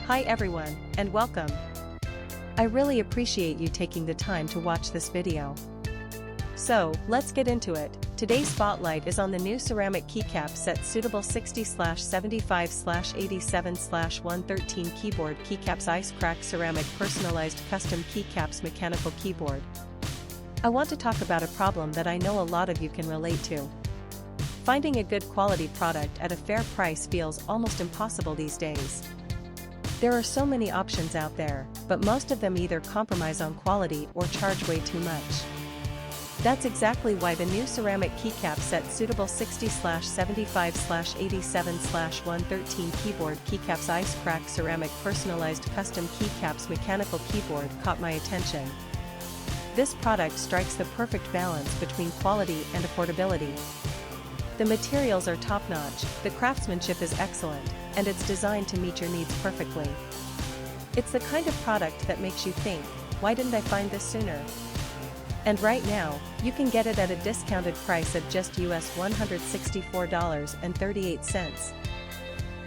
Hi everyone, and welcome. I really appreciate you taking the time to watch this video. So, let's get into it. Today's spotlight is on the new Ceramic Keycap Set Suitable 60/75/87/113 Keyboard Keycaps Ice Crack Ceramic Personalized Custom Keycaps Mechanical Keyboard. I want to talk about a problem that I know a lot of you can relate to. Finding a good quality product at a fair price feels almost impossible these days. There are so many options out there, but most of them either compromise on quality or charge way too much. That's exactly why the new Ceramic Keycap Set Suitable 60/75/87/113 Keyboard Keycaps Ice Crack Ceramic Personalized Custom Keycaps Mechanical Keyboard caught my attention. This product strikes the perfect balance between quality and affordability. The materials are top-notch, the craftsmanship is excellent, and it's designed to meet your needs perfectly. It's the kind of product that makes you think, why didn't I find this sooner? And right now, you can get it at a discounted price of just US $164.38.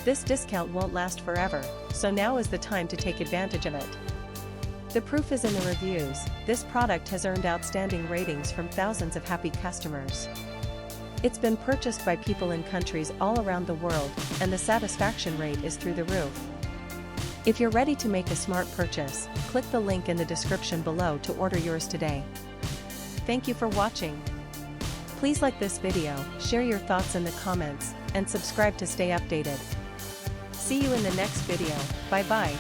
This discount won't last forever, so now is the time to take advantage of it. The proof is in the reviews. This product has earned outstanding ratings from thousands of happy customers. It's been purchased by people in countries all around the world, and the satisfaction rate is through the roof. If you're ready to make a smart purchase, click the link in the description below to order yours today. Thank you for watching. Please like this video, share your thoughts in the comments, and subscribe to stay updated. See you in the next video. Bye bye.